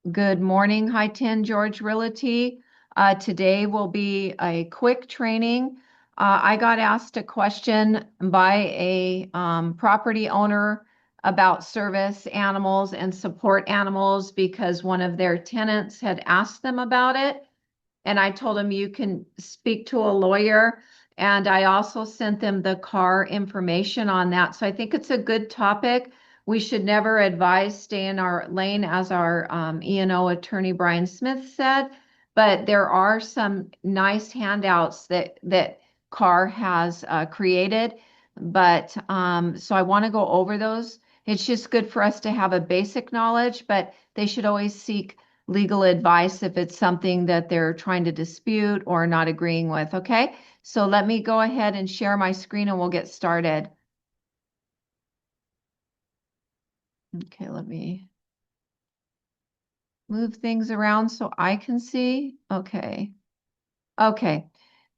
Good morning, High 10 George Realty. Today will be a quick training. I got asked a question by a property owner about service animals and support animals because one of their tenants had asked them about it. And I told them you can speak to a lawyer. And I also sent them the car information on that. So I think it's a good topic. We should never advise stay in our lane, as our E&O attorney Brian Smith said. But there are some nice handouts that CAR has created. But so I want to go over those. It's just good for us to have a basic knowledge, but they should always seek legal advice if it's something that they're trying to dispute or not agreeing with. Okay, so let me go ahead and share my screen and we'll get started. Okay, let me move things around so I can see. Okay. Okay.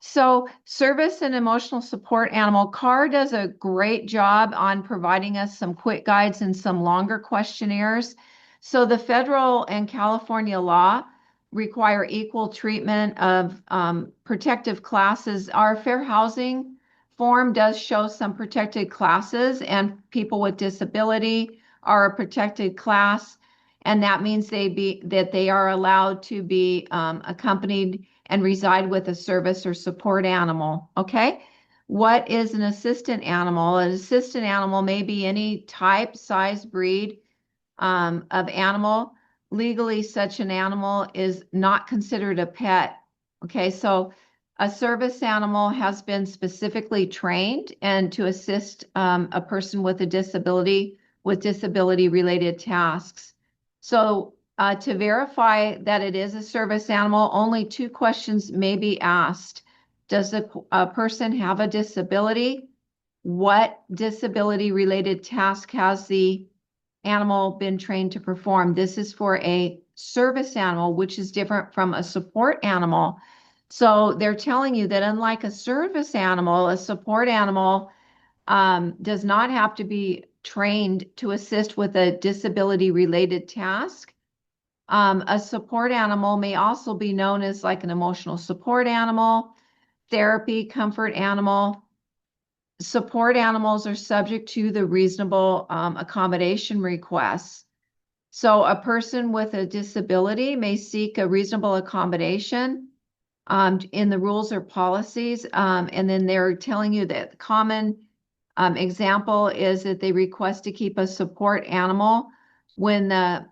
So service and emotional support animal, CAR does a great job on providing us some quick guides and some longer questionnaires. So the federal and California law require equal treatment of protective classes. Our fair housing form does show some protected classes, and people with disability are a protected class. And that means they are allowed to be accompanied and reside with a service or support animal. Okay. What is an assistant animal? An assistant animal may be any type, size, breed of animal. Legally, such an animal is not considered a pet. Okay. So a service animal has been specifically trained and to assist a person with a disability with disability related tasks. So to verify that it is a service animal, only two questions may be asked. Does a person have a disability? What disability related task has the animal been trained to perform? This is for a service animal, which is different from a support animal. So they're telling you that unlike a service animal, a support animal does not have to be trained to assist with a disability related task. A support animal may also be known as like an emotional support animal, therapy, comfort animal. Support animals are subject to the reasonable accommodation requests. So a person with a disability may seek a reasonable accommodation in the rules or policies. And then they're telling you that the common example is that they request to keep a support animal. When the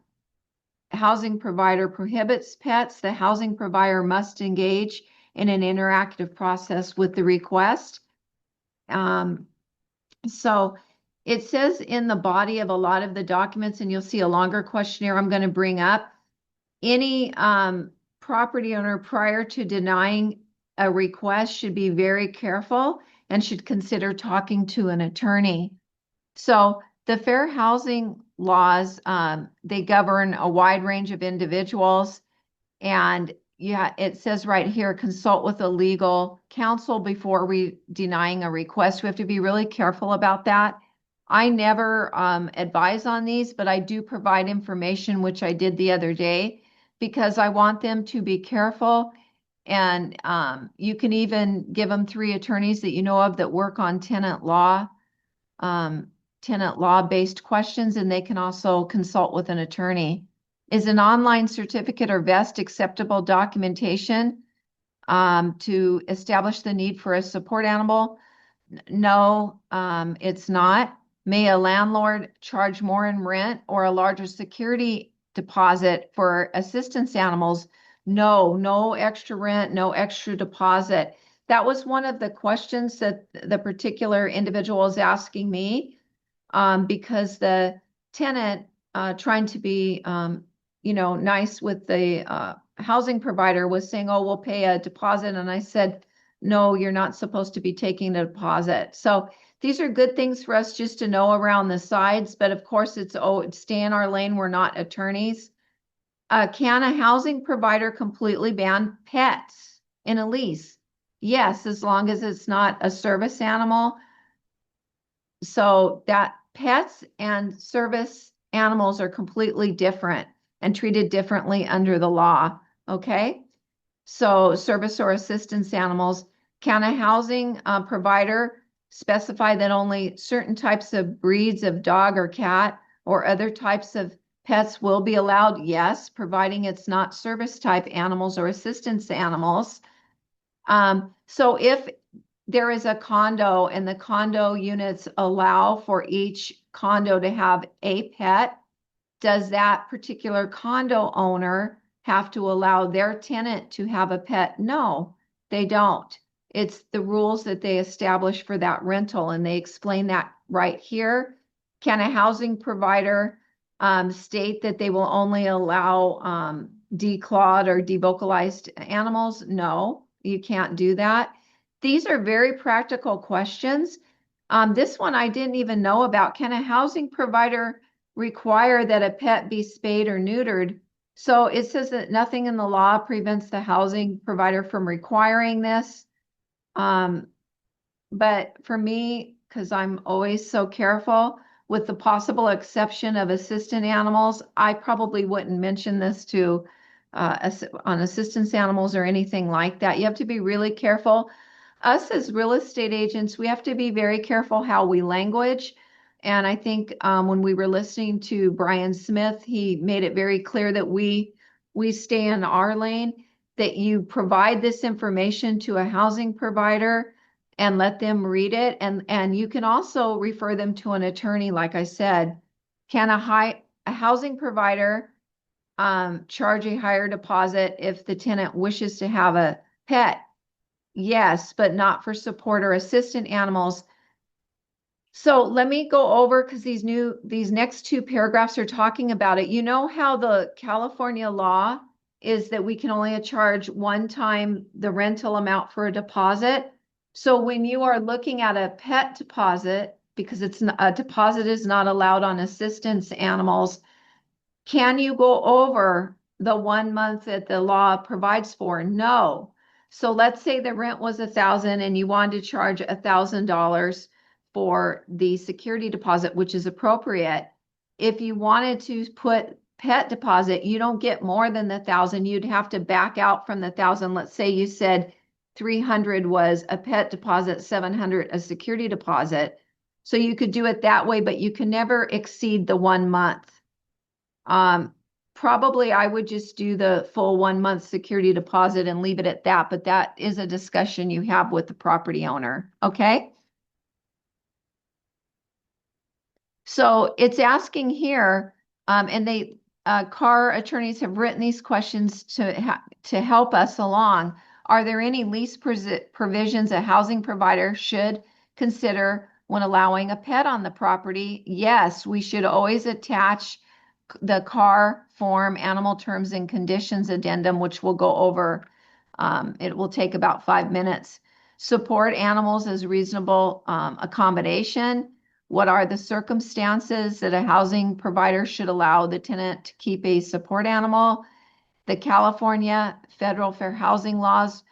housing provider prohibits pets, the housing provider must engage in an interactive process with the request. So it says in the body of a lot of the documents, and you'll see a longer questionnaire I'm going to bring up, any property owner prior to denying a request should be very careful and should consider talking to an attorney. So the fair housing laws, they govern a wide range of individuals. And yeah, it says right here, consult with a legal counsel before denying a request. We have to be really careful about that. I never advise on these, but I do provide information, which I did the other day, because I want them to be careful. And you can even give them 3 attorneys that you know of that work on tenant law based questions, and they can also consult with an attorney. Is an online certificate or vest acceptable documentation to establish the need for a support animal? No, it's not. May a landlord charge more in rent or a larger security deposit for assistance animals? No, no extra rent, no extra deposit. That was one of the questions that the particular individual is asking me, because the tenant trying to be nice with the housing provider was saying, oh, we'll pay a deposit. And I said, no, you're not supposed to be taking a deposit. So these are good things for us just to know around the sides. But of course, it's stay in our lane. We're not attorneys. Can a housing provider completely ban pets in a lease? Yes, as long as it's not a service animal. So that pets and service animals are completely different. and treated differently under the law. Okay? So service or assistance animals. Can a housing provider specify that only certain types of breeds of dog or cat or other types of pets will be allowed? Yes, providing it's not service type animals or assistance animals. So if there is a condo and the condo units allow for each condo to have a pet, does that particular condo owner have to allow their tenant to have a pet? No, they don't. It's the rules that they establish for that rental, and they explain that right here. Can a housing provider state that they will only allow declawed or devocalized animals? No, you can't do that. These are very practical questions. This one I didn't even know about. Can a housing provider require that a pet be spayed or neutered? So it says that nothing in the law prevents the housing provider from requiring this. But for me, because I'm always so careful, with the possible exception of assistant animals, I probably wouldn't mention this to on assistance animals or anything like that. You have to be really careful. Us as real estate agents, we have to be very careful how we language. And I think when we were listening to Brian Smith, he made it very clear that we stay in our lane, that you provide this information to a housing provider and let them read it. And you can also refer them to an attorney, like I said. Can a housing provider charge a higher deposit if the tenant wishes to have a pet? Yes, but not for support or assistant animals. So let me go over, because these next two paragraphs are talking about it. You know how the California law is that we can only charge one time the rental amount for a deposit. So when you are looking at a pet deposit, because a deposit is not allowed on assistance animals, can you go over the 1 month that the law provides for? No. So let's say the rent was $1,000 and you wanted to charge $1,000 for the security deposit, which is appropriate. If you wanted to put pet deposit, you don't get more than the 1,000. You'd have to back out from the 1,000. Let's say you said 300 was a pet deposit, 700 a security deposit. So you could do it that way, but you can never exceed the 1 month. Probably I would just do the full 1 month security deposit and leave it at that, but that is a discussion you have with the property owner. Okay. So it's asking here, and car attorneys have written these questions to help us along. Are there any lease provisions a housing provider should consider when allowing a pet on the property? Yes, we should always attach the car form animal terms and conditions addendum, which we'll go over. It will take about 5 minutes. Support animals as reasonable accommodation. What are the circumstances that a housing provider should allow the tenant to keep a support animal? The California federal fair housing laws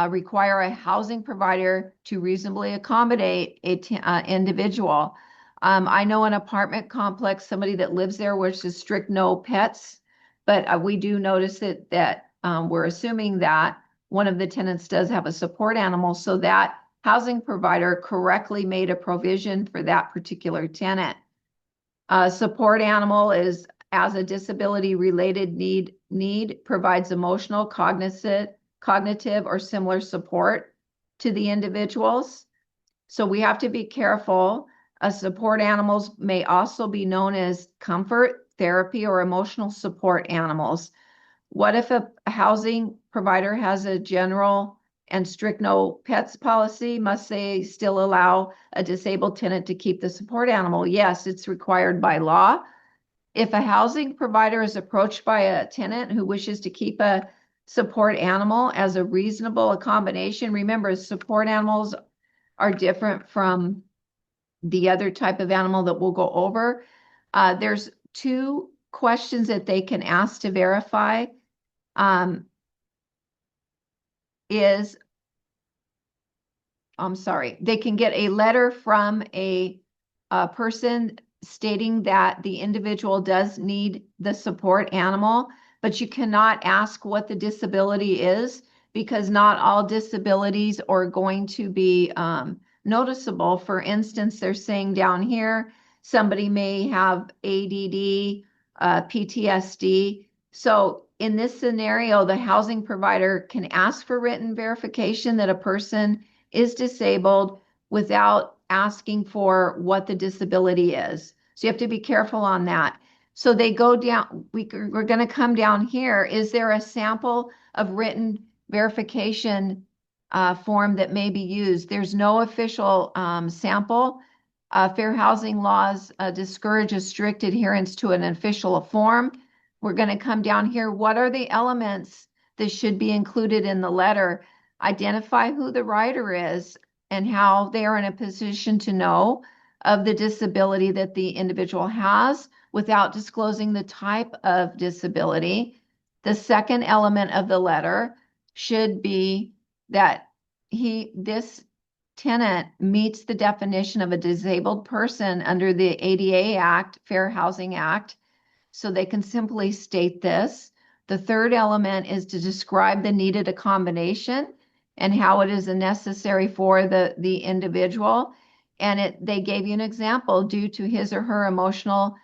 require a housing provider to reasonably accommodate an individual. I know an apartment complex, somebody that lives there, which is strict no pets, but we do notice that we're assuming that one of the tenants does have a support animal, so that housing provider correctly made a provision for that particular tenant. Support animal is as a disability related need provides emotional, cognitive or similar support to the individuals. So we have to be careful. Support animals may also be known as comfort, therapy, or emotional support animals. What if a housing provider has a general and strict no pets policy? Must they still allow a disabled tenant to keep the support animal? Yes, it's required by law. If a housing provider is approached by a tenant who wishes to keep a support animal as a reasonable accommodation, remember, support animals are different from the other type of animal that we'll go over. There's 2 questions that they can ask to verify. I'm sorry, they can get a letter from a person stating that the individual does need the support animal, but you cannot ask what the disability is because not all disabilities are going to be noticeable. For instance, they're saying down here, somebody may have ADD, PTSD. So in this scenario, the housing provider can ask for written verification that a person is disabled without asking for what the disability is. So you have to be careful on that. So they go down, we're going to come down here. Is there a sample of written verification form that may be used? There's no official sample. Fair housing laws discourage a strict adherence to an official form. We're going to come down here. What are the elements that should be included in the letter? Identify who the writer is and how they are in a position to know of the disability that the individual has without disclosing the type of disability. The second element of the letter should be that this tenant meets the definition of a disabled person under the ADA Act, Fair Housing Act. So they can simply state this. The third element is to describe the needed accommodation and how it is necessary for the individual. And they gave you an example due to his or her emotional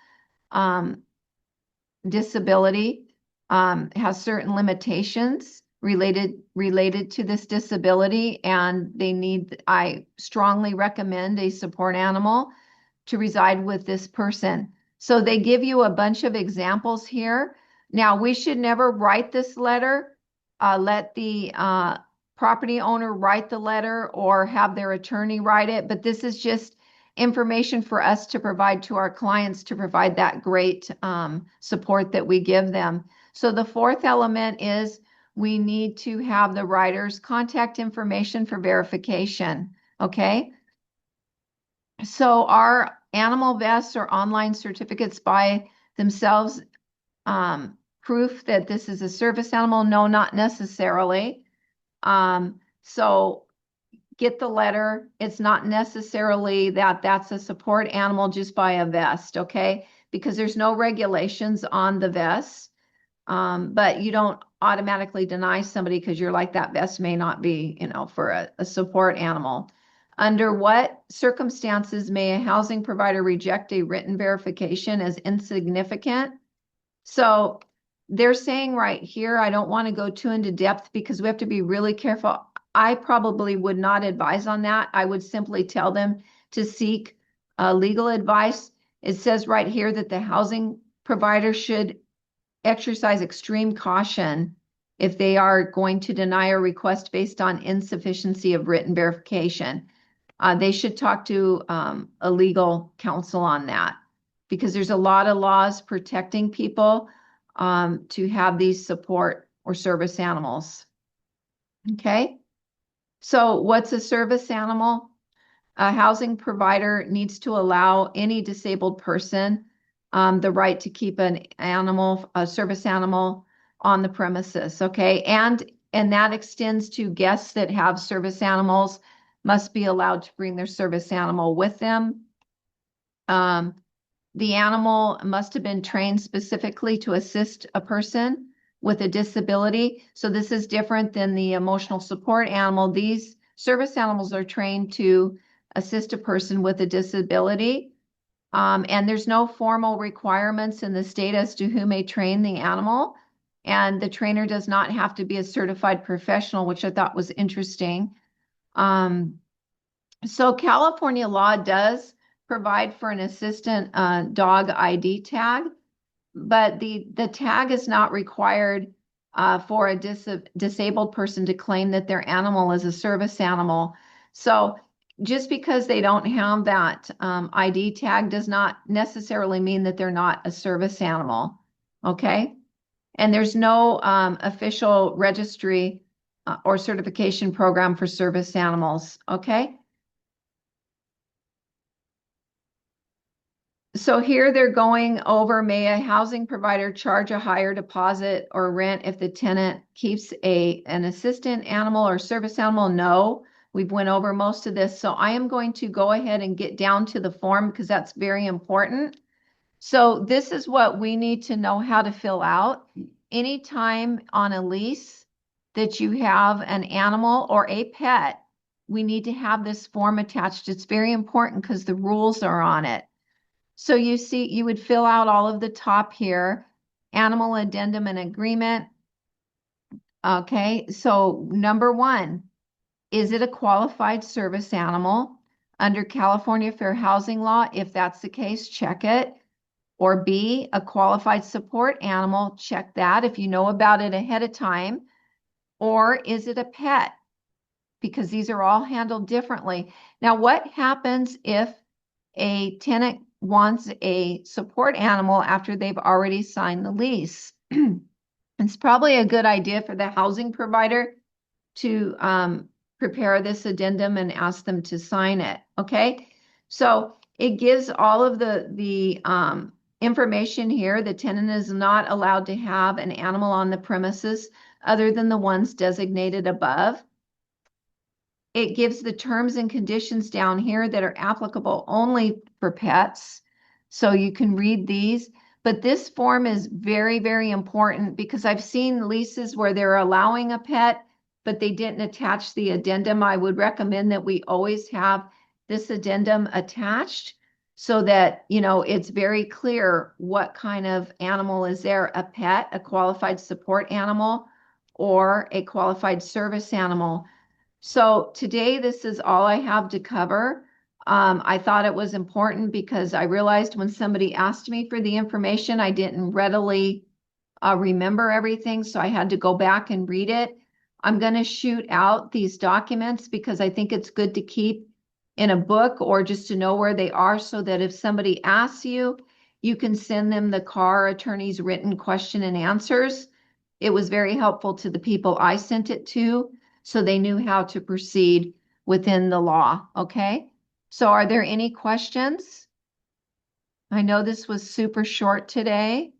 disability, has certain limitations related to this disability, and I strongly recommend a support animal to reside with this person. So they give you a bunch of examples here. Now, we should never write this letter. Let the property owner write the letter or have their attorney write it. But this is just information for us to provide to our clients to provide that great support that we give them. So the fourth element is we need to have the writer's contact information for verification. Okay. So our animal vests or online certificates by themselves proof that this is a service animal? No, not necessarily. So get the letter. It's not necessarily that that's a support animal just by a vest, okay? Because there's no regulations on the vests, but you don't automatically deny somebody because you're like, that vest may not be, for a support animal. Under what circumstances may a housing provider reject a written verification as insignificant? So they're saying right here, I don't want to go too into depth because we have to be really careful. I probably would not advise on that. I would simply tell them to seek legal advice. It says right here that the housing provider should exercise extreme caution if they are going to deny a request based on insufficiency of written verification. They should talk to a legal counsel on that because there's a lot of laws protecting people to have these support or service animals. Okay, so what's a service animal? A housing provider needs to allow any disabled person the right to keep a service animal on the premises. Okay, and that extends to guests that have service animals must be allowed to bring their service animal with them. The animal must have been trained specifically to assist a person with a disability. So this is different than the emotional support animal. These service animals are trained to assist a person with a disability. And there's no formal requirements in the state as to who may train the animal. And the trainer does not have to be a certified professional, which I thought was interesting. So California law does provide for an assistant dog ID tag, but the tag is not required for a disabled person to claim that their animal is a service animal. So just because they don't have that ID tag does not necessarily mean that they're not a service animal, okay? And there's no official registry or certification program for service animals, okay? So here they're going over, may a housing provider charge a higher deposit or rent if the tenant keeps an assistant animal or service animal? No, We've went over most of this. So I am going to go ahead and get down to the form because that's very important. So this is what we need to know how to fill out. Anytime on a lease that you have an animal or a pet, we need to have this form attached. It's very important because the rules are on it. So you see, you would fill out all of the top here, animal addendum and agreement. Okay, so number 1, is it a qualified service animal under California Fair Housing Law? If that's the case, check it. Or B, a qualified support animal, check that if you know about it ahead of time. Or is it a pet? Because these are all handled differently. Now, what happens if a tenant wants a support animal after they've already signed the lease? It's probably a good idea for the housing provider to prepare this addendum and ask them to sign it. Okay, so it gives all of the information here. The tenant is not allowed to have an animal on the premises other than the ones designated above. It gives the terms and conditions down here that are applicable only for pets. So you can read these. But this form is very, very important because I've seen leases where they're allowing a pet, but they didn't attach the addendum. I would recommend that we always have this addendum attached so that, you know, it's very clear what kind of animal is there, a pet, a qualified support animal, or a qualified service animal. So today, this is all I have to cover. I thought it was important because I realized when somebody asked me for the information, I didn't readily remember everything, so I had to go back and read it. I'm going to shoot out these documents because I think it's good to keep in a book or just to know where they are so that if somebody asks you, you can send them the CAR attorney's written question and answers. It was very helpful to the people I sent it to, so they knew how to proceed within the law. Okay, so are there any questions? I know this was super short today.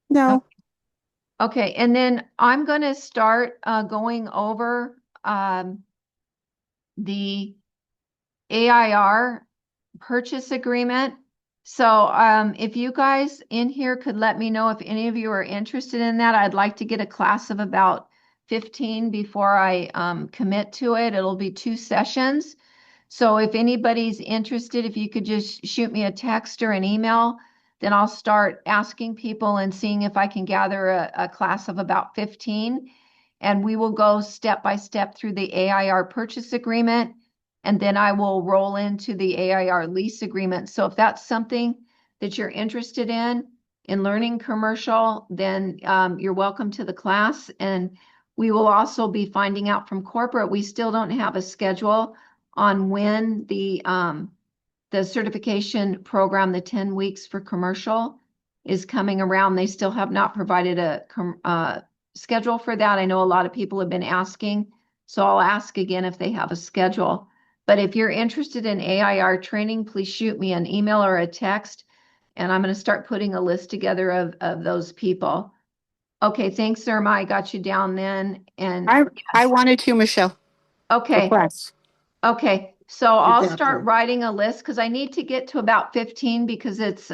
No. Okay, and then I'm going to start going over the AIR purchase agreement. So if you guys in here could let me know if any of you are interested in that, I'd like to get a class of about 15 before I commit to it. It'll be 2 sessions. So if anybody's interested, if you could just shoot me a text or an email, then I'll start asking people and seeing if I can gather a class of about 15. And we will go step by step through the AIR purchase agreement, and then I will roll into the AIR lease agreement. So if that's something that you're interested in learning commercial, then you're welcome to the class. And we will also be finding out from corporate. We still don't have a schedule on when the certification program, the 10 weeks for commercial, is coming around. They still have not provided a schedule for that. I know a lot of people have been asking, so I'll ask again if they have a schedule. But if you're interested in AIR training, please shoot me an email or a text, and I'm going to start putting a list together of those people. Okay, thanks, Irma. I got you down then. And I wanted to, Michelle, for okay, class. okay. So I'll start Exactly. writing a list because I need to get to about 15 because it's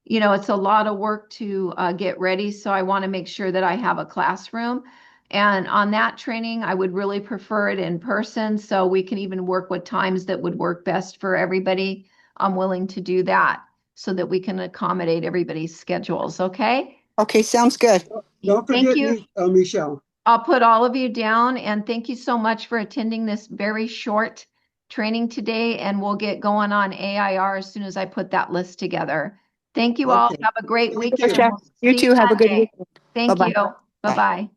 you know, it's a lot of work to get ready. So I want to make sure that I have a classroom. And on that training, I would really prefer it in person so we can even work with times that would work best for everybody. I'm willing to do that so that we can accommodate everybody's schedules. Okay. Okay, sounds good. Don't Thank forget you. me, Michelle. I'll put all of you down, and thank you so much for attending this very short training today, and we'll get going on AIR as soon as I put that list together. Thank you all. Okay. Have a great Thank weekend, and you. Michelle, we'll you see you too have a good Monday. weekend. Thank Bye-bye. you. Bye. Bye-bye.